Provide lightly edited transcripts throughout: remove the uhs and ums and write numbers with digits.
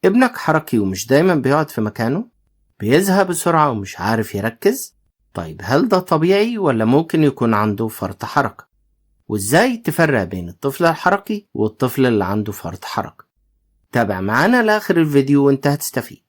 ابنك حركي ومش دايما بيقعد في مكانه؟ بيزهق بسرعة ومش عارف يركز؟ طيب هل ده طبيعي ولا ممكن يكون عنده فرط حركة؟ وازاي تفرق بين الطفل الحركي والطفل اللي عنده فرط حركة؟ تابع معانا لآخر الفيديو وانت هتستفيد.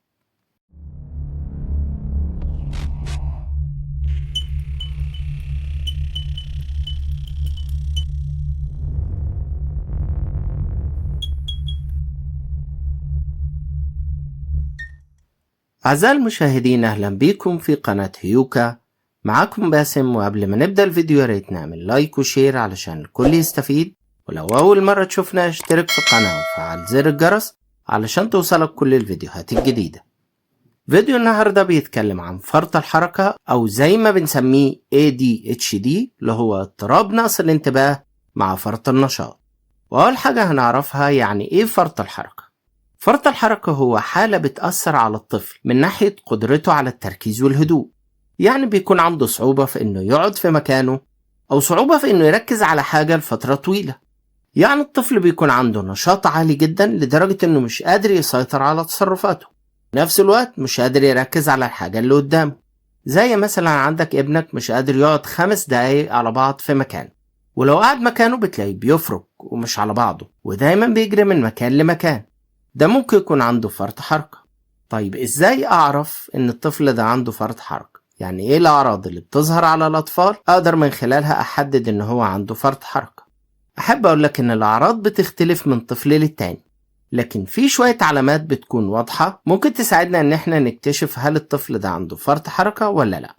أعزائي المشاهدين، أهلا بيكم في قناة هيوكا. معاكم باسم، وقبل ما نبدأ الفيديو يا ريت نعمل لايك وشير علشان الكل يستفيد، ولو أول مرة تشوفنا اشترك في القناة وفعل زر الجرس علشان توصلك كل الفيديوهات الجديدة. فيديو النهاردة بيتكلم عن فرط الحركة أو زي ما بنسميه ADHD، اللي هو اضطراب نقص الانتباه مع فرط النشاط. وأول حاجة هنعرفها يعني إيه فرط الحركة. فرط الحركة هو حالة بتأثر على الطفل من ناحية قدرته على التركيز والهدوء، يعني بيكون عنده صعوبة في إنه يقعد في مكانه أو صعوبة في إنه يركز على حاجة لفترة طويلة. يعني الطفل بيكون عنده نشاط عالي جدا لدرجة إنه مش قادر يسيطر على تصرفاته، نفس الوقت مش قادر يركز على الحاجة اللي قدامه. زي مثلا عندك ابنك مش قادر يقعد 5 دقايق على بعض في مكان، ولو قعد مكانه بتلاقيه بيفرك ومش على بعضه ودايما بيجري من مكان لمكان. ده ممكن يكون عنده فرط حركة. طيب ازاي اعرف ان الطفل ده عنده فرط حركة؟ يعني ايه الاعراض اللي بتظهر على الاطفال اقدر من خلالها احدد ان هو عنده فرط حركة؟ احب اقول لك ان الاعراض بتختلف من طفل للتاني، لكن في شوية علامات بتكون واضحة ممكن تساعدنا ان احنا نكتشف هل الطفل ده عنده فرط حركة ولا لا.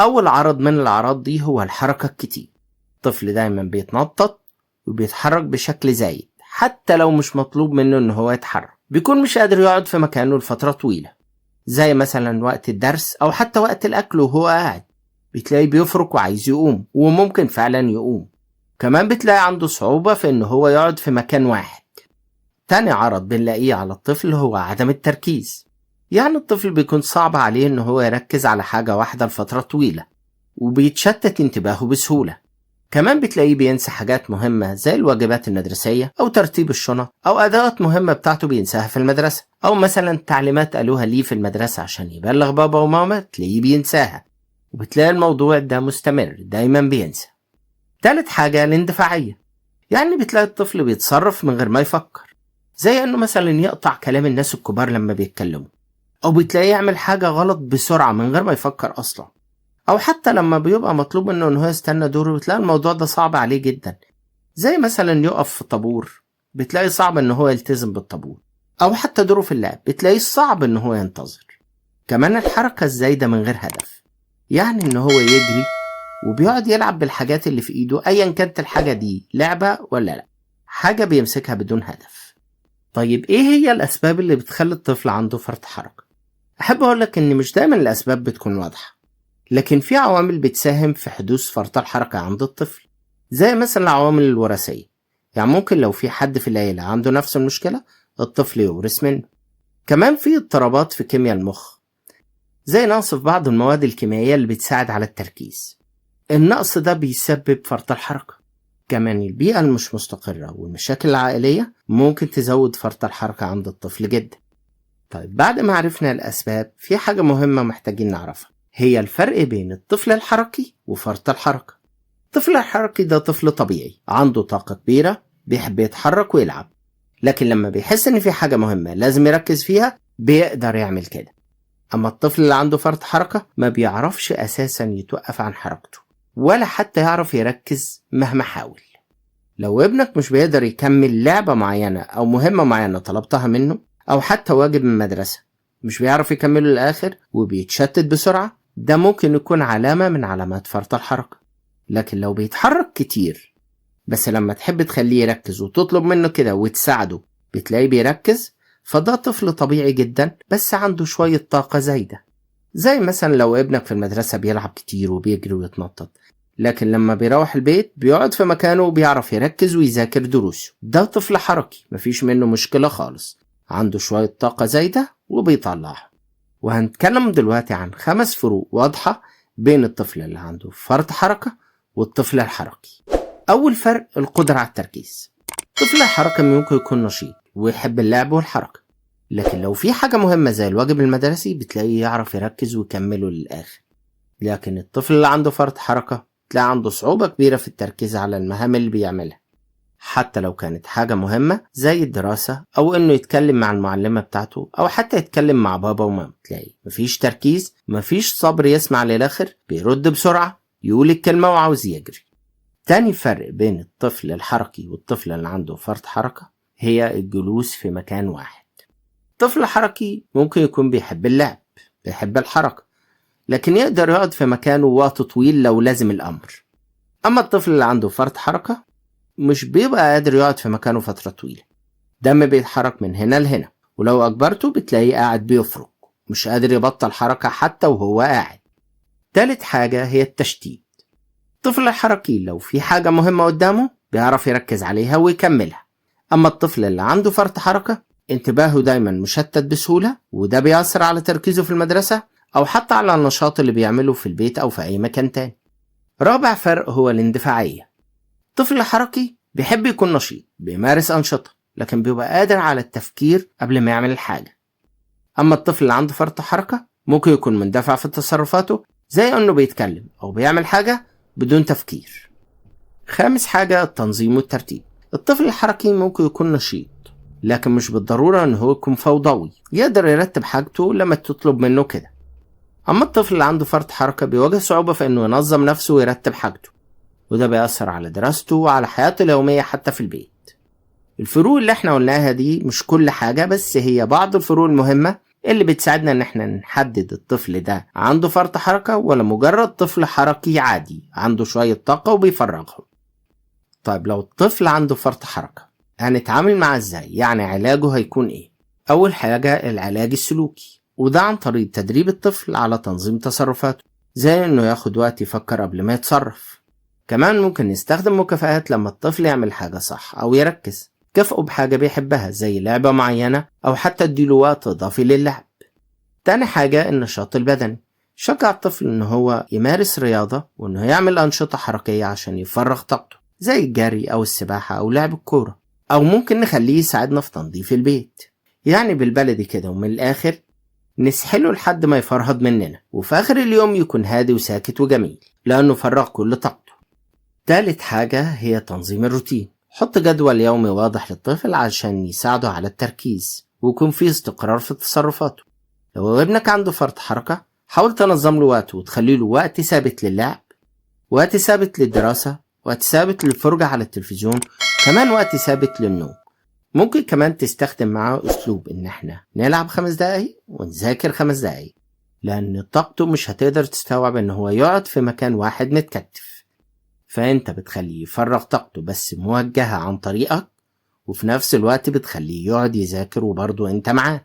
اول عرض من الاعراض دي هو الحركة الكتير. الطفل دايما بيتنطط وبيتحرك بشكل زايد حتى لو مش مطلوب منه ان هو يتحرك. بيكون مش قادر يقعد في مكانه لفترة طويلة، زي مثلا وقت الدرس او حتى وقت الاكل وهو قاعد بتلاقيه بيفرك وعايز يقوم، وممكن فعلا يقوم. كمان بتلاقي عنده صعوبة في انه هو يقعد في مكان واحد. تاني عرض بنلاقيه على الطفل هو عدم التركيز. يعني الطفل بيكون صعب عليه انه هو يركز على حاجة واحدة لفترة طويلة، وبيتشتت انتباهه بسهولة. كمان بتلاقيه بينسى حاجات مهمة زي الواجبات المدرسية أو ترتيب الشنط أو أدوات مهمة بتاعته بينساها في المدرسة، أو مثلا تعليمات قالوها ليه في المدرسة عشان يبلغ بابا وماما تلاقيه بينساها، وبتلاقي الموضوع ده مستمر دايما بينسى. تالت حاجة الاندفاعية. يعني بتلاقي الطفل بيتصرف من غير ما يفكر، زي أنه مثلا يقطع كلام الناس الكبار لما بيتكلموا، أو بتلاقيه يعمل حاجة غلط بسرعة من غير ما يفكر أصلا، أو حتى لما بيبقى مطلوب منه إنه يستنى دوره بتلاقي الموضوع ده صعب عليه جدا، زي مثلا يقف في طابور بتلاقي صعب إنه هو يلتزم بالطابور، أو حتى دوره في اللعب بتلاقيه صعب إنه هو ينتظر. كمان الحركة الزايدة من غير هدف، يعني إنه هو يجري وبيقعد يلعب بالحاجات اللي في إيده أيا كانت الحاجة دي لعبة ولا لأ، حاجة بيمسكها بدون هدف. طيب إيه هي الأسباب اللي بتخلي الطفل عنده فرط حركة؟ أحب أقولك إن مش دايما الأسباب بتكون واضحة، لكن في عوامل بتساهم في حدوث فرط الحركة عند الطفل، زي مثلا العوامل الوراثية. يعني ممكن لو في حد في العيلة عنده نفس المشكلة الطفل يورث منه. كمان في اضطرابات في كيمياء المخ، زي نقص في بعض المواد الكيميائية اللي بتساعد على التركيز. النقص ده بيسبب فرط الحركة. كمان البيئة المش مستقرة والمشاكل العائلية ممكن تزود فرط الحركة عند الطفل جدا. طيب بعد ما عرفنا الأسباب، في حاجة مهمة محتاجين نعرفها، هي الفرق بين الطفل الحركي وفرط الحركة. الطفل الحركي ده طفل طبيعي عنده طاقة كبيرة، بيحب يتحرك ويلعب، لكن لما بيحس ان في حاجة مهمة لازم يركز فيها بيقدر يعمل كده. اما الطفل اللي عنده فرط حركة ما بيعرفش اساسا يتوقف عن حركته ولا حتى يعرف يركز مهما حاول. لو ابنك مش بيقدر يكمل لعبة معينة او مهمة معينة طلبتها منه، او حتى واجب من المدرسة مش بيعرف يكمله للآخر وبيتشتت بسرعة، ده ممكن يكون علامة من علامات فرط الحركة. لكن لو بيتحرك كتير بس لما تحب تخليه يركز وتطلب منه كده وتساعده بتلاقيه بيركز، فده طفل طبيعي جدا بس عنده شوية طاقة زايدة. زي مثلا لو ابنك في المدرسة بيلعب كتير وبيجري ويتنطط، لكن لما بيروح البيت بيقعد في مكانه وبيعرف يركز ويذاكر دروسه، ده طفل حركي مفيش منه مشكلة خالص، عنده شوية طاقة زايدة وبيطلعها. وهنتكلم دلوقتي عن 5 فروق واضحة بين الطفل اللي عنده فرط حركة والطفل الحركي. أول فرق القدرة على التركيز. الطفل الحركي ممكن يكون نشيط ويحب اللعب والحركة، لكن لو في حاجة مهمة زي الواجب المدرسي بتلاقيه يعرف يركز ويكمله للآخر. لكن الطفل اللي عنده فرط حركة تلاقي عنده صعوبة كبيرة في التركيز على المهام اللي بيعملها، حتى لو كانت حاجة مهمة زي الدراسة أو إنه يتكلم مع المعلمة بتاعته أو حتى يتكلم مع بابا وماما. تلاقي مفيش تركيز، مفيش صبر يسمع للآخر، بيرد بسرعة، يقول الكلمة وعاوز يجري. تاني فرق بين الطفل الحركي والطفل اللي عنده فرط حركة هي الجلوس في مكان واحد. الطفل الحركي ممكن يكون بيحب اللعب، بيحب الحركة، لكن يقدر يقعد في مكانه وقت طويل لو لازم الأمر. أما الطفل اللي عنده فرط حركة مش بيبقى قادر يقعد في مكانه فترة طويلة، دم بيتحرك من هنا لهنا، ولو أجبرته بتلاقيه قاعد بيفرك، مش قادر يبطل حركة حتى وهو قاعد. تالت حاجة هي التشتيت. الطفل الحركي لو في حاجة مهمة قدامه بيعرف يركز عليها ويكملها، أما الطفل اللي عنده فرط حركة انتباهه دايما مشتت بسهولة، وده بيأثر على تركيزه في المدرسة أو حتى على النشاط اللي بيعمله في البيت أو في أي مكان تاني. رابع فرق هو الاندفاعية. الطفل الحركي بيحب يكون نشيط، بيمارس أنشطة، لكن بيبقى قادر على التفكير قبل ما يعمل الحاجة. أما الطفل اللي عنده فرط حركة ممكن يكون مندفع في تصرفاته، زي أنه بيتكلم أو بيعمل حاجة بدون تفكير. خامس حاجة التنظيم والترتيب. الطفل الحركي ممكن يكون نشيط، لكن مش بالضرورة أنه هو يكون فوضوي، يقدر يرتب حاجته لما تطلب منه كده. أما الطفل اللي عنده فرط حركة بيواجه صعوبة في أنه ينظم نفسه ويرتب حاجته، وده بيأثر على دراسته وعلى حياته اليومية حتى في البيت. الفروق اللي احنا قلناها دي مش كل حاجة، بس هي بعض الفروق المهمة اللي بتساعدنا ان احنا نحدد الطفل ده عنده فرط حركة ولا مجرد طفل حركي عادي عنده شوية طاقة وبيفرغهم. طيب لو الطفل عنده فرط حركة هنتعامل معاه ازاي؟ يعني علاجه هيكون ايه؟ اول حاجة العلاج السلوكي، وده عن طريق تدريب الطفل على تنظيم تصرفاته، زي انه ياخد وقت يفكر قبل ما يتصرف. كمان ممكن نستخدم مكافآت لما الطفل يعمل حاجة صح او يركز، كافئه بحاجة بيحبها زي لعبة معينة او حتى اديله وقت اضافي للعب. تاني حاجة النشاط البدني. شجع الطفل ان هو يمارس رياضة وانه يعمل انشطة حركية عشان يفرغ طاقته، زي الجري او السباحة او لعب الكورة، او ممكن نخليه يساعدنا في تنظيف البيت. يعني بالبلدي كده ومن الاخر نسحله لحد ما يفرهد مننا، وفي اخر اليوم يكون هادي وساكت وجميل لانه فرغ كل طاقته. تالت حاجة هي تنظيم الروتين. حط جدول يومي واضح للطفل عشان يساعده على التركيز ويكون فيه استقرار في تصرفاته. لو ابنك عنده فرط حركة حاول تنظم له وقته وتخلي له وقت ثابت للعب، وقت ثابت للدراسة، وقت ثابت للفرجة على التلفزيون، كمان وقت ثابت للنوم. ممكن كمان تستخدم معاه أسلوب إن احنا نلعب 5 دقايق ونذاكر 5 دقايق، لأن طاقته مش هتقدر تستوعب إن هو يقعد في مكان واحد متكتف. فأنت بتخليه يفرغ طاقته بس موجهة عن طريقك، وفي نفس الوقت بتخليه يقعد يذاكر وبرضه أنت معاه.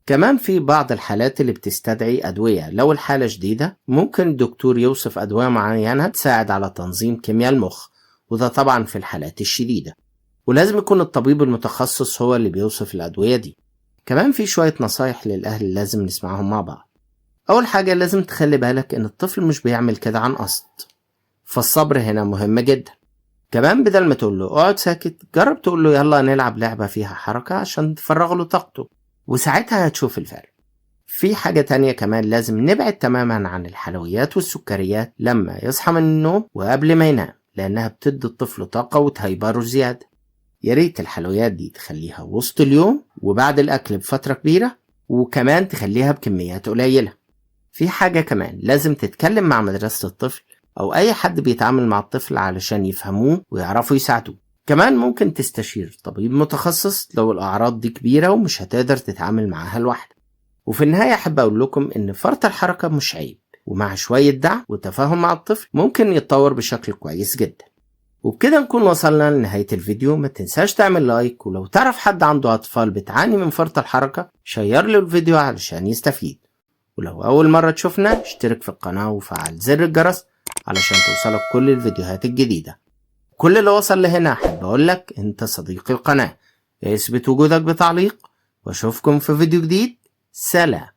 كمان في بعض الحالات اللي بتستدعي أدوية، لو الحالة شديدة ممكن الدكتور يوصف أدوية معينة تساعد على تنظيم كيمياء المخ، وده طبعا في الحالات الشديدة، ولازم يكون الطبيب المتخصص هو اللي بيوصف الأدوية دي. كمان في شوية نصايح للأهل لازم نسمعهم مع بعض. أول حاجة لازم تخلي بالك إن الطفل مش بيعمل كده عن قصد، فالصبر هنا مهم جدا. كمان بدل ما تقول له اقعد ساكت، جرب تقول له يلا نلعب لعبة فيها حركة عشان تفرغ له طاقته، وساعتها هتشوف الفرق. في حاجة تانية كمان، لازم نبعد تماما عن الحلويات والسكريات لما يصحى من النوم وقبل ما ينام، لأنها بتدي الطفل طاقة وتهيبره زيادة. ياريت الحلويات دي تخليها وسط اليوم وبعد الأكل بفترة كبيرة، وكمان تخليها بكميات قليلة. في حاجة كمان، لازم تتكلم مع مدرسة الطفل أو أي حد بيتعامل مع الطفل علشان يفهموه ويعرفوا يساعدوه. كمان ممكن تستشير طبيب متخصص لو الأعراض دي كبيرة ومش هتقدر تتعامل معاها لوحدك. وفي النهاية أحب أقول لكم إن فرط الحركة مش عيب، ومع شوية دعم وتفاهم مع الطفل ممكن يتطور بشكل كويس جدا. وبكده نكون وصلنا لنهاية الفيديو. ما تنساش تعمل لايك، ولو تعرف حد عنده أطفال بتعاني من فرط الحركة شير له الفيديو علشان يستفيد. ولو أول مرة تشوفنا اشترك في القناة وفعل زر الجرس علشان توصلك كل الفيديوهات الجديدة. كل اللي وصل لهنا أحب أقولك أنت صديق القناة، اثبت وجودك بتعليق، واشوفكم في فيديو جديد. سلام.